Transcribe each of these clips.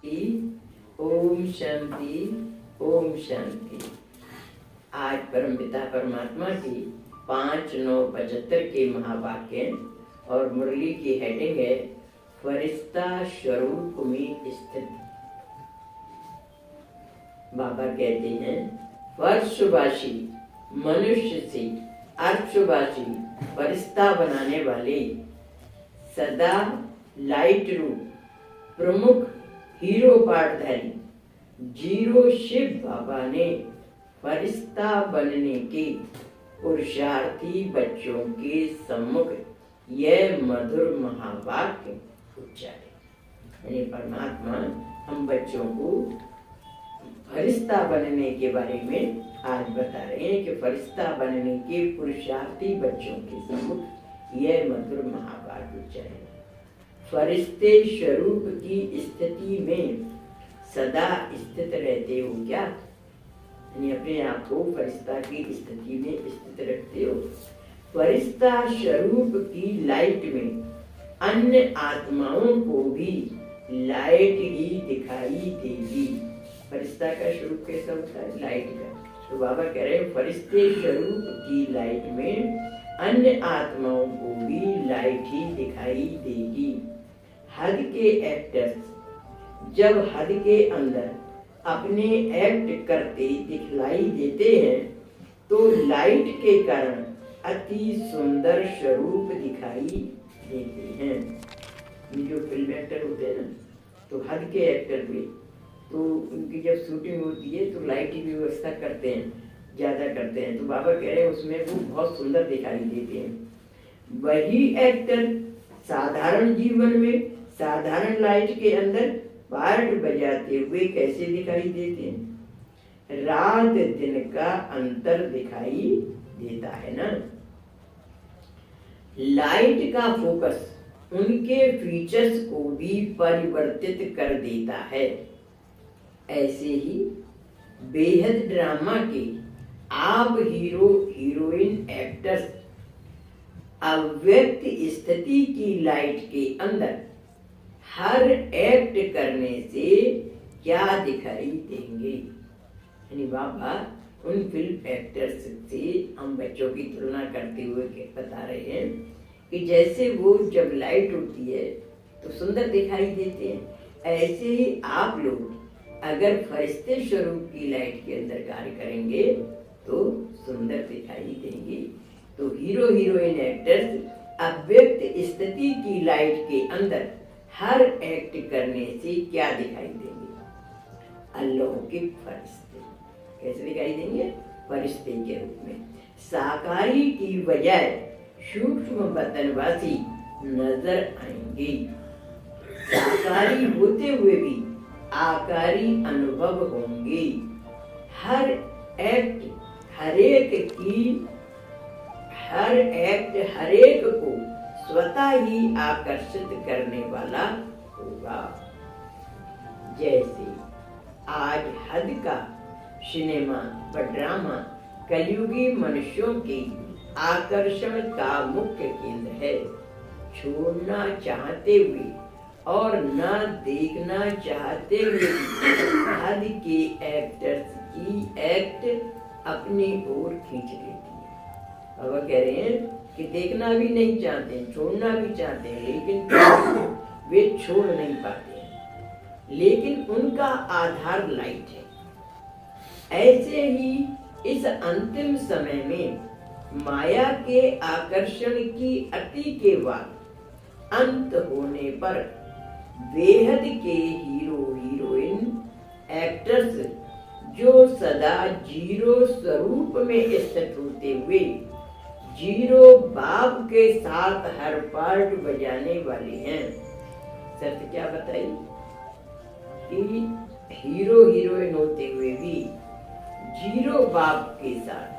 शांति, ओम शांति, ओम शांति। आज परमपिता परमात्मा की 5/9/75 के महावाक्य और मुरली की हेडिंग है फरिश्ता स्वरूप में स्थित। बाबा कहते हैं वर्षवासी मनुष्य से अर्शवासी फरिश्ता बनाने वाले सदा लाइट रूप प्रमुख हीरो पाठधारी जीरो शिव बाबा ने फरिश्ता बनने के पुरुषार्थी बच्चों के सम्मुख यह मधुर महावाक्य उच्चारे। यानी परमात्मा हम बच्चों को फरिश्ता बनने के बारे में आज बता रहे हैं कि फरिश्ता बनने के पुरुषार्थी बच्चों के सम्मुख यह मधुर महावाक्य उच्चारे। फरिश्ते स्वरूप की स्थिति में सदा स्थित रहते हो क्या? यानी अपने आप को फरिश्ता की स्थिति में स्थित रखते हो। फरिश्ता स्वरूप की लाइट में अन्य आत्माओं को भी लाइट ही दिखाई देगी। फरिश्ता का स्वरूप कैसा होता है? लाइट का। तो बाबा कह रहे हैं फरिश्ते स्वरूप की लाइट में अन्य आत्माओं को भी लाइट ही दिखाई देगी। हद के एक्टर्स जब हद के अंदर अपने एक्ट करते दिखलाई देते हैं तो लाइट के कारण अति सुंदर स्वरूप दिखाई देते हैं। ये जो फिल्म एक्टर होते हैं ना, तो हद के एक्टर भी तो उनकी जब शूटिंग होती है तो लाइट की व्यवस्था करते हैं, ज्यादा करते हैं। तो बाबा कह रहे हैं उसमें वो बहुत सुंदर दिखाई देते हैं। वही एक्टर साधारण जीवन में साधारण लाइट के अंदर पार्ट बजाते हुए कैसे दिखाई देते हैं? रात दिन का अंतर दिखाई देता है ना। लाइट का फोकस उनके फीचर्स को भी परिवर्तित कर देता है। ऐसे ही बेहद ड्रामा के आप हीरो हीरोइन एक्टर्स अव्यक्त स्थिति की लाइट के अंदर हर एक्ट करने से क्या दिखाई देंगे? यानी बाबा उन फिल्म एक्टर्स से हम बच्चों की तुलना करते हुए बता रहे हैं कि जैसे वो जब लाइट होती है तो सुंदर दिखाई देते हैं, ऐसे ही आप लोग अगर फरिश्ते स्वरूप की लाइट के अंदर कार्य करेंगे तो सुंदर दिखाई देंगे। तो हीरो हीरोइन एक्टर्स अव्यक्त स्थिति की लाइट के अंदर हर एक्ट करने से क्या दिखाई देंगे? अलौकिक फरिश्ते। कैसे दिखाई देंगे? फरिश्ते के रूप में। साकारी की बजाय सूक्ष्म बदनवासी नजर आएंगे। साकारी होते हुए भी आकारी अनुभव होंगे। हर एक्ट हरेक को स्वतः ही आकर्षित करने वाला होगा। जैसे आज हद का सिनेमा व ड्रामा कलयुगी मनुष्यों के आकर्षण का मुख्य केंद्र है। छोड़ना चाहते हुए और न देखना चाहते हुए हद के एक्टर्स की एक्ट अपनी ओर खींच लेती है। बाबा कह रहे हैं कि देखना भी नहीं चाहते, छोड़ना भी चाहते हैं, लेकिन वे छोड़ नहीं पाते हैं। लेकिन उनका आधार लाइट है। ऐसे ही इस अंतिम समय में माया के आकर्षण की अति के बाद अंत होने पर बेहद के हीरो हीरोइन एक्टर्स जो सदा जीरो स्वरूप में स्थित होते हुए जीरो बाप के साथ हर पार्ट बजाने वाले हैं। शर्त क्या बताई? कि हीरो हीरोइन होते हुए भी जीरो बाप के साथ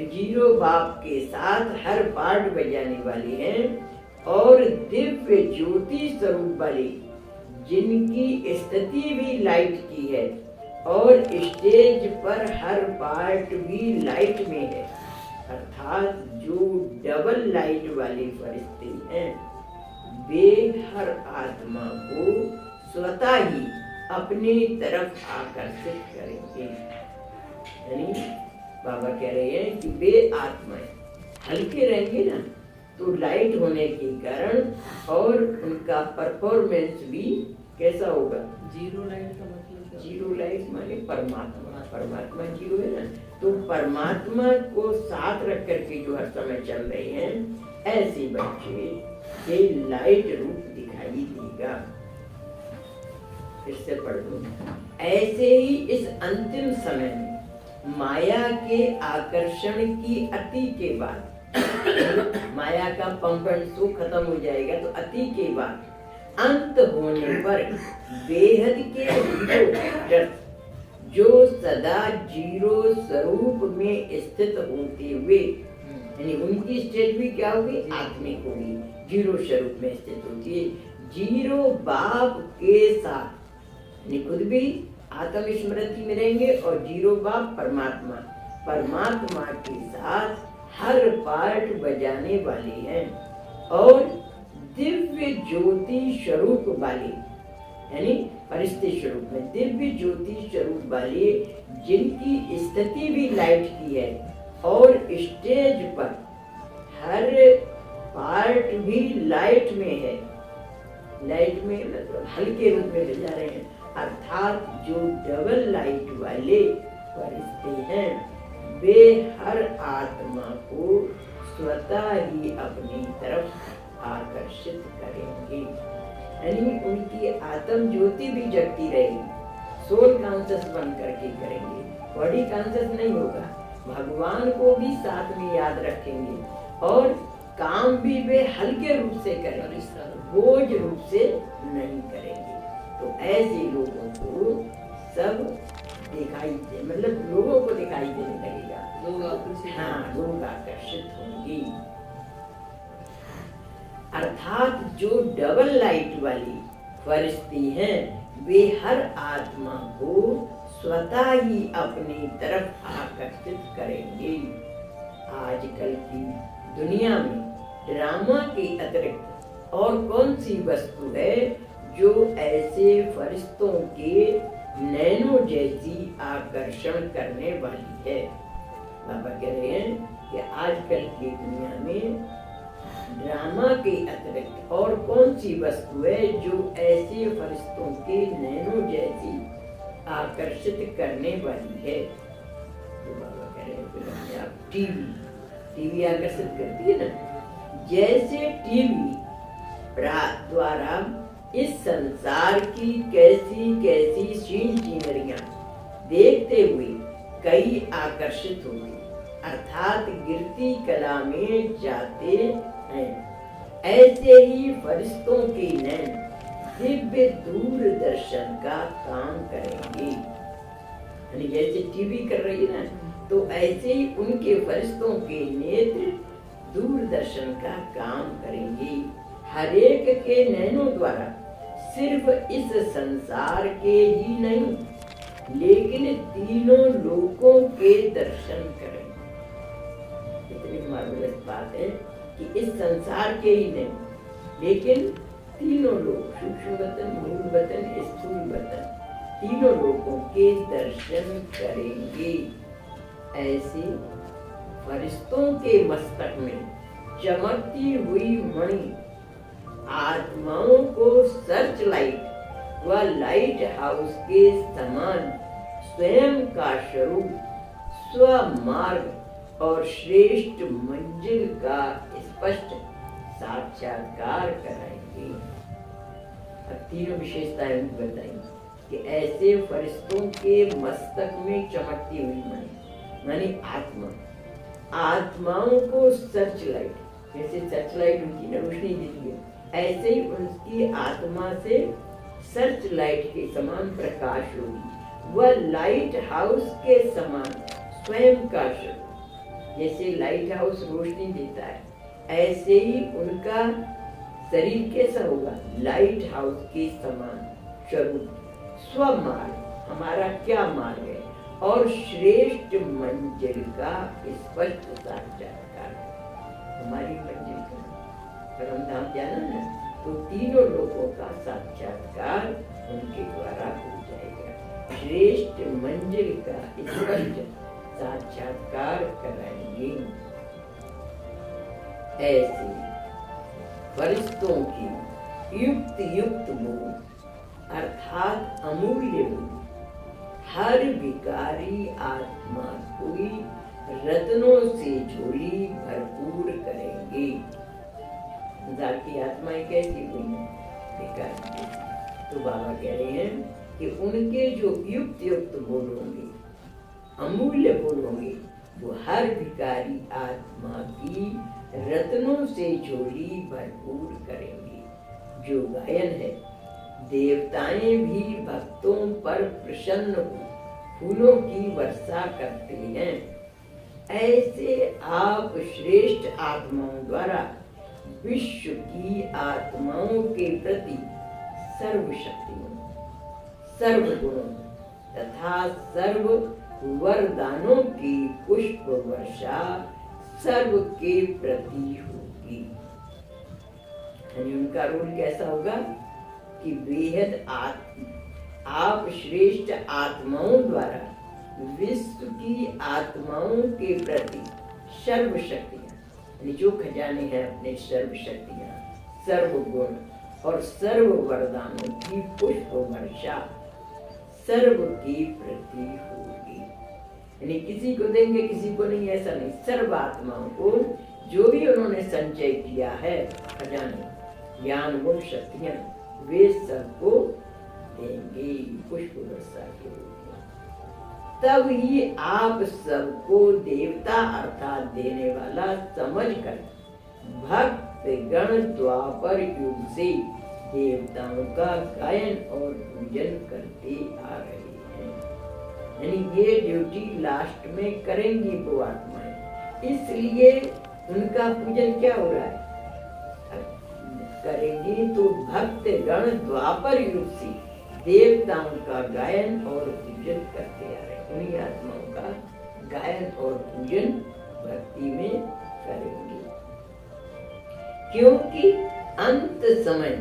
जीरो बाप के साथ हर पार्ट बजाने वाले हैं और दिव्य ज्योति स्वरूप वाले जिनकी स्थिति भी लाइट की है और स्टेज पर हर पार्ट भी लाइट में है, अर्थात जो डबल लाइट वाले फरिश्ते हैं वे हर आत्मा को स्वतः ही अपनी तरफ आकर्षित करेंगे। यानी बाबा कह रहे हैं कि वे आत्माएं हल्के रहेंगे ना, तो लाइट होने के कारण और उनका परफॉर्मेंस भी कैसा होगा? जीरो लाइट का मतलब? जीरो लाइट माने परमात्मा, परमात्मा जीरो है ना, तो परमात्मा को साथ रख करके जो हर समय चल रहे हैं, ऐसे बच्चे के लाइट रूप दिखाई देगा। फिर से पढ़ दो। ऐसे ही इस अंतिम समय में माया के आकर्षण की अति के बाद माया का पंप एंड शो खत्म हो जाएगा, तो अति के बाद अंत होने पर बेहद के जीरो जो सदा जीरो स्वरूप में स्थित होते हुए, यानी उनकी स्टेट भी क्या होगी? आत्मिक होगी, जीरो स्वरूप में स्थित होती है। जीरो बाप के साथ, यानी खुद भी आत्म स्मृति में रहेंगे और जीरो बाप परमात्मा, परमात्मा के साथ हर पार्ट बजाने वाले हैं और दिव्य ज्योति स्वरूप वाले, यानी परिस्थिति स्वरूप में दिव्य ज्योति स्वरूप वाले, जिनकी स्थिति भी लाइट की है और स्टेज पर हर पार्ट भी लाइट में है। लाइट में मतलब हल्के रूप में ले जा रहे हैं, अर्थात जो डबल लाइट वाले फरिश्ते हैं, वे हर आत्मा को स्वतः ही अपनी तरफ आकर्षित करेंगे। यानी उनकी आत्म ज्योति भी जगती रहेगी, सोल कॉन्शियस बन करके करेंगे, बॉडी कॉन्शियस नहीं होगा। भगवान को भी साथ में याद रखेंगे और काम भी वे हल्के रूप से करेंगे, बोझ रूप से नहीं करेंगे। तो ऐसे लोगों को सब दिखाई दे, मतलब लोगों को दिखाई देने लगेगा, लोग आकर्षित होंगे। अर्थात जो डबल लाइट वाली फरिश्ती हैं, वे हर आत्मा को स्वतः ही अपनी तरफ आकर्षित करेंगे। आजकल की दुनिया में ड्रामा के अतिरिक्त और कौन सी वस्तु है जो ऐसे फरिश्तों के नैनो जैसी आकर्षण करने वाली है? बाबा कह रहे हैं कि आजकल की दुनिया में ड्रामा के अतिरिक्त और कौन सी वस्तु है जो ऐसे फरिश्तों के नैनो जैसी आकर्षित करने वाली है? तो बाबा कह रहे हैं आप टीवी आकर्षित करती है ना, जैसे टीवी द्वारा इस संसार की कैसी कैसी सीन सीनरियां देखते हुए कई आकर्षित होंगे, अर्थात गिरती कला में जाते हैं। ऐसे ही फरिश्तों के नैन दिव्य दूरदर्शन का काम करेंगे। यानी जैसे टीवी कर रही है ना, तो ऐसे ही उनके फरिश्तों के नेत्र दूरदर्शन का काम करेंगे। हर एक के नैनों द्वारा सिर्फ इस संसार के ही नहीं, लेकिन तीनों लोकों के दर्शन करेंगे। इतनी मार्वलस बात है कि इस संसार के ही नहीं, लेकिन तीनों लोग, सूक्ष्म वतन, मूल वतन, स्थूल वतन, तीनों लोगों के दर्शन करेंगे। ऐसे फरिश्तों के मस्तक में चमकती हुई मणि आत्माओं को सर्च लाइट व लाइट हाउस के समान स्वयं का स्वरूप, स्वमार्ग और श्रेष्ठ मंजिल का स्पष्ट साक्षात्कार कराएंगे। अब तीनों विशेषताएं बताएंगे कि ऐसे फरिश्तों के मस्तक में चमकती हुई मणि मानी आत्माओं को सर्च लाइट, जैसे सर्च लाइट उनकी रोशनी देती है, ऐसे ही उनकी आत्मा से सर्च लाइट के समान प्रकाश होगी। वह लाइट हाउस के समान स्वयं का स्वरूप, जैसे लाइट हाउस रोशनी देता है, ऐसे ही उनका शरीर कैसा होगा? लाइट हाउस के समान स्वरूप, स्वमार्ग, हमारा क्या मार्ग है, और श्रेष्ठ मंजिल का स्पष्ट साक्षात्कार। हमारी मंजिल का परम धाम जाना है, तो तीनों लोगों का साक्षात्कार उनके द्वारा हो जाएगा। श्रेष्ठ मंजिल का स्पष्ट साक्षात्कार कराएंगे। ऐसे फरिश्तों की युक्त युक्त बोल अर्थात अमूल्य बोल हर विकारी आत्मा कोई रत्नों से झोली भरपूर करेंगे। जाती आत्माएं कैसी हुई विकारी। तो बाबा कह रहे हैं कि उनके जो युक्त युक्त बोल होंगे, अमूल्य बोल होंगे, वो हर विकारी आत्मा की रत्नों से झोली भरपूर करेंगे। जो गायन है, देवताएं भी भक्तों पर प्रसन्न हो फूलों की वर्षा करते हैं। ऐसे आप श्रेष्ठ आत्माओं द्वारा विश्व की आत्माओं के प्रति सर्वशक्तियों, सर्वगुणों तथा सर्व वरदानों की पुष्प वर्षा सर्व के प्रति होगी। उनका रोल कैसा होगा कि बेहद आप श्रेष्ठ आत्माओं द्वारा विश्व की आत्माओं के प्रति सर्वशक्तियां, जो खजाने हैं अपने सर्वशक्तियां, सर्वगुण और सर्व वरदानों की पुष्प वर्षा सर्व के प्रति होगी। यानी किसी को देंगे किसी को नहीं, ऐसा नहीं। सर्व आत्माओं को जो भी उन्होंने संचय किया है खजाने, ज्ञान गुण शक्तियां, वे सबको देंगे पुष्प वर्षा के रूप में। तब ही आप सबको देवता अर्थात देने वाला समझकर भक्त गण द्वापर युग से देवताओं का गायन और पूजन करते आ रहे हैं। यानी ये ड्यूटी लास्ट में करेंगी वो आत्माएं, इसलिए उनका पूजन क्या हो रहा है करेंगी। तो भक्त गण द्वापर युग से देवताओं का गायन और पूजन करते आ रहे हैं। उन्हीं आत्माओं का गायन और पूजन भक्ति में करेंगे, क्योंकि अंत समय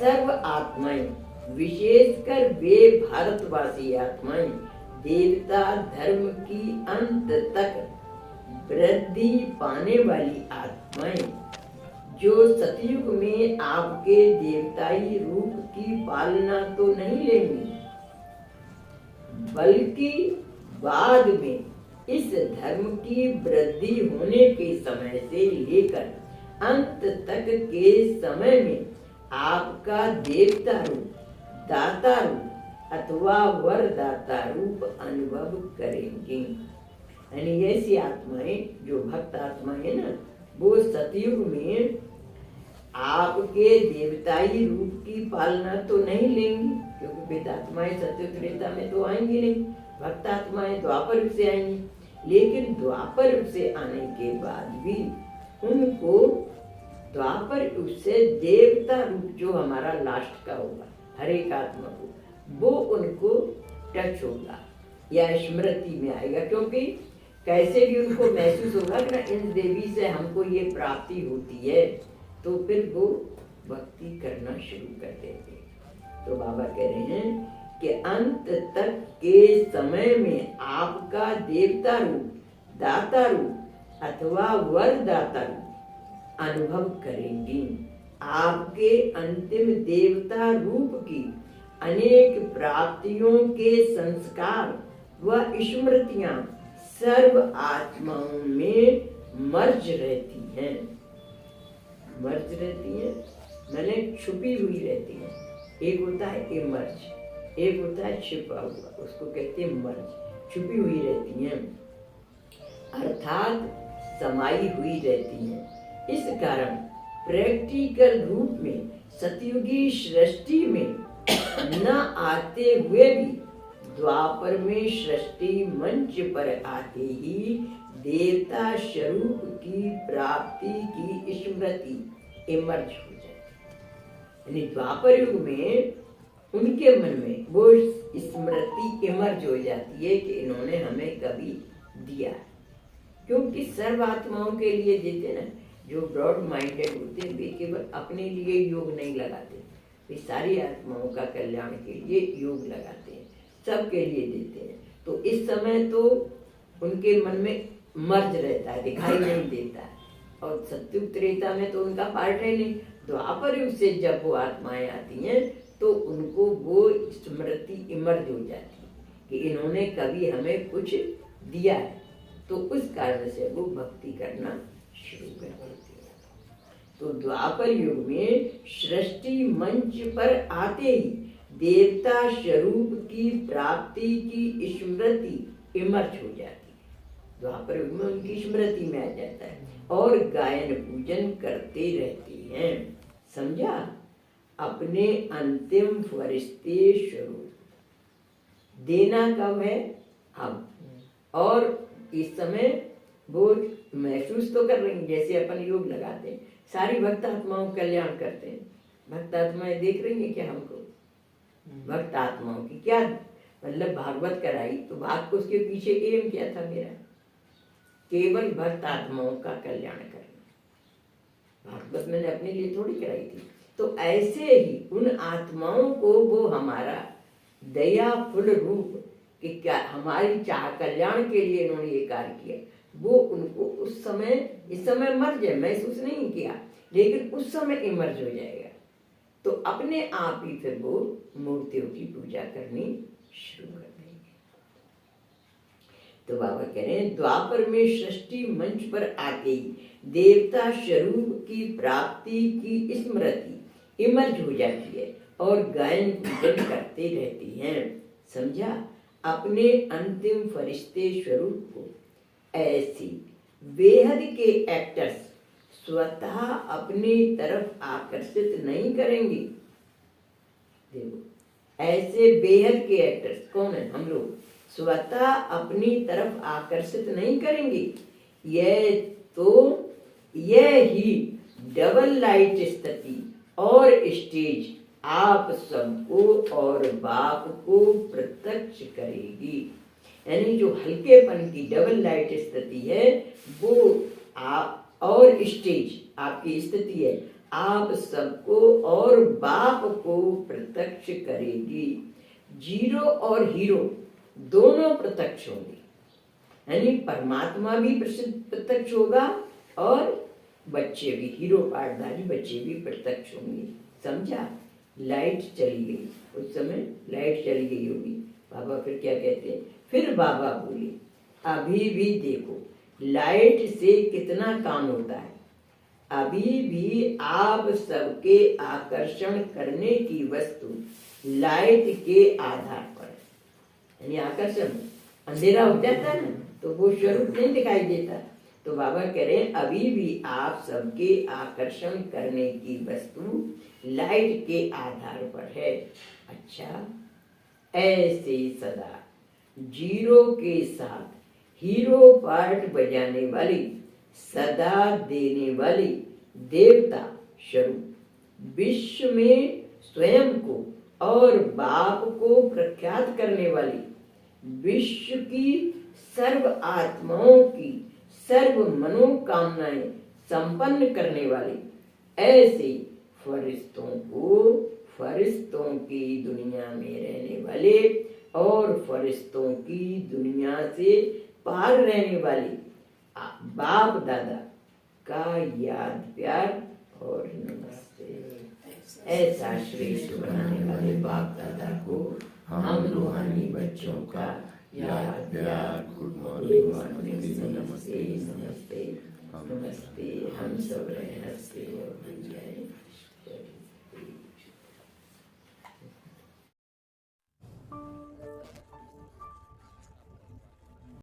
सर्व आत्माएं, विशेषकर वे भारतवासी आत्माएं, देवता धर्म की अंत तक वृद्धि पाने वाली आत्माएं, जो सतयुग में आपके देवताई रूप की पालना तो नहीं लेंगी, बल्कि बाद में इस धर्म की वृद्धि होने के समय से लेकर अंत तक के समय में आपका देवता रूप, दाता रूप अथवा वरदाता रूप अनुभव करेंगे। यानी ऐसी आत्माएं जो भक्त आत्माएं है ना, वो सतयुग में आपके देवताई रूप की पालना तो नहीं लेंगी, क्योंकि वेदात्माएं सतयुग त्रेता में तो आएंगी नहीं, भक्त आत्माएं द्वापर युग से आएंगी। लेकिन द्वापर युग से आने के बाद भी उनको द्वापर युग से देवता रूप जो हमारा लास्ट का होगा हर एक आत्मा को, वो उनको टच होगा या स्मृति में आएगा, क्योंकि कैसे भी उनको महसूस होगा कि ना इन देवी से हमको ये प्राप्ति होती है, तो फिर वो भक्ति करना शुरू कर देते। तो बाबा कह रहे हैं कि अंत तक के समय में आपका देवता रूप, दाता रूप अथवा वरदाता रूप अनुभव करेंगे। आपके अंतिम देवता रूप की अनेक प्राप्तियों के संस्कार व स्मृतियां सर्व आत्माओं में मर्ज रहती हैं। मर्ज रहती है मैंने छुपी हुई रहती है। एक होता है इमर्ज, एक होता है छिपा हुआ, उसको कहते हैं मर्ज। छुपी हुई रहती हैं अर्थात समाई हुई रहती हैं। इस कारण प्रैक्टिकल रूप में सतयुगी सृष्टि में न आते हुए भी द्वापर में सृष्टि मंच पर आते ही देवता स्वरूप की प्राप्ति की स्मृति इमर्ज हो जाती। यानी द्वापर युग में उनके मन में वो स्मृति इमर्ज हो जाती है कि इन्होंने हमें कभी दिया, क्योंकि सर्व आत्माओं के लिए देते ना। जो ब्रॉड माइंडेड होते हैं वे केवल अपने लिए योग नहीं लगाते, वे सारी आत्माओं का कल्याण के लिए योग लगाते हैं, सबके लिए देते हैं। तो इस समय तो उनके मन में मर्ज रहता है, दिखाई नहीं देता है, और सत्युग त्रेता में तो उनका पार्ट है नहीं। द्वापर युग से जब वो आत्माएं आती हैं तो उनको वो स्मृति इमर्ज हो जाती है कि इन्होंने कभी हमें कुछ दिया है, तो उस कारण से वो भक्ति करना शुरू कर देती है। तो द्वापर युग में सृष्टि मंच पर आते ही देवता स्वरूप की प्राप्ति की स्मृति इमर्ज हो जाती है। द्वापर युग में उनकी स्मृति में आ जाता है और गायन पूजन करते रहते हैं। समझा? अपने अंतिम फरिश्ते स्वरूप देना कब है? अब। और इस समय वो महसूस तो कर रही हैं, जैसे अपन योग लगाते हैं, सारी भक्त आत्माओं का कल्याण करते हैं। भक्त आत्माएं देख रही हैं क्या हमको? भक्त आत्माओं की क्या मतलब भागवत कराई तो भाग को उसके पीछे एम क्या था मेरा? केवल भक्त आत्माओं का कल्याण करना। भागवत मैंने अपने लिए थोड़ी कराई थी। तो ऐसे ही उन आत्माओं को वो हमारा दया फुल रूप कि क्या हमारी चाह कल्याण के लिए इन्होंने ये कार्य किया, वो उनको उस समय, इस समय मर्ज है, महसूस नहीं किया, लेकिन उस समय इमर्ज हो जाएगा। तो अपने आप ही फिर वो मूर्तियों की पूजा करनी शुरू कर देंगे। तो बाबा कह रहे हैं द्वापर में सृष्टि मंच पर आते ही देवता स्वरूप की प्राप्ति की स्मृति इमर्ज हो जाती है और गायन पूजन करते रहती हैं। समझा? अपने अंतिम फरिश्ते स्वरूप को ऐसी बेहद के एक्टर्स स्वतः अपनी तरफ आकर्षित नहीं करेंगे। देखो, ऐसे बेहद के एक्टर्स कौन है? हम लोग स्वतः अपनी तरफ आकर्षित नहीं करेंगे। यह ही डबल लाइट स्थिति और स्टेज आप सबको और बाप को प्रत्यक्ष करेगी। यानी जो हल्केपन की डबल लाइट स्थिति है वो आप और स्टेज आपकी स्थिति है, आप सबको और बाप को प्रत्यक्ष करेगी। जीरो और हीरो दोनों प्रत्यक्ष होंगे, यानी परमात्मा भी प्रत्यक्ष होगा और बच्चे भी, हीरो पाठधारी बच्चे भी प्रत्यक्ष होंगे। समझा? लाइट चली गई, उस समय लाइट चली गई होगी। बाबा फिर क्या कहते हैं? फिर बाबा बोले अभी भी देखो लाइट से कितना काम होता है। अभी भी आप सबके आकर्षण करने की वस्तु लाइट के आधार पर है, यानी आकर्षण, अंधेरा हो जाता है ना तो वो स्वरूप नहीं दिखाई देता। तो बाबा कह रहे हैं अभी भी आप सबके आकर्षण करने की वस्तु लाइट के आधार पर है। अच्छा, ऐसे सदा जीरो के साथ हीरो पार्ट बजाने वाली, सदा देने वाली देवता स्वरूप विश्व में स्वयं को और बाप को प्रख्यात करने वाली, विश्व की सर्व आत्माओं की सर्व मनोकामनाएं संपन्न करने वाली, ऐसे फरिश्तों की दुनिया में रहने वाले और फरिश्तों की दुनिया से पार रहने वाली बाप दादा का याद प्यार और नमस्ते। ऐसा श्रेष्ठ बनाने वाले बाप दादा को हम रूहानी बच्चों का याद प्यार, गुड मॉर्निंग, नमस्ते नमस्ते नमस्ते नमस्ते। हम सब रहे हंसते और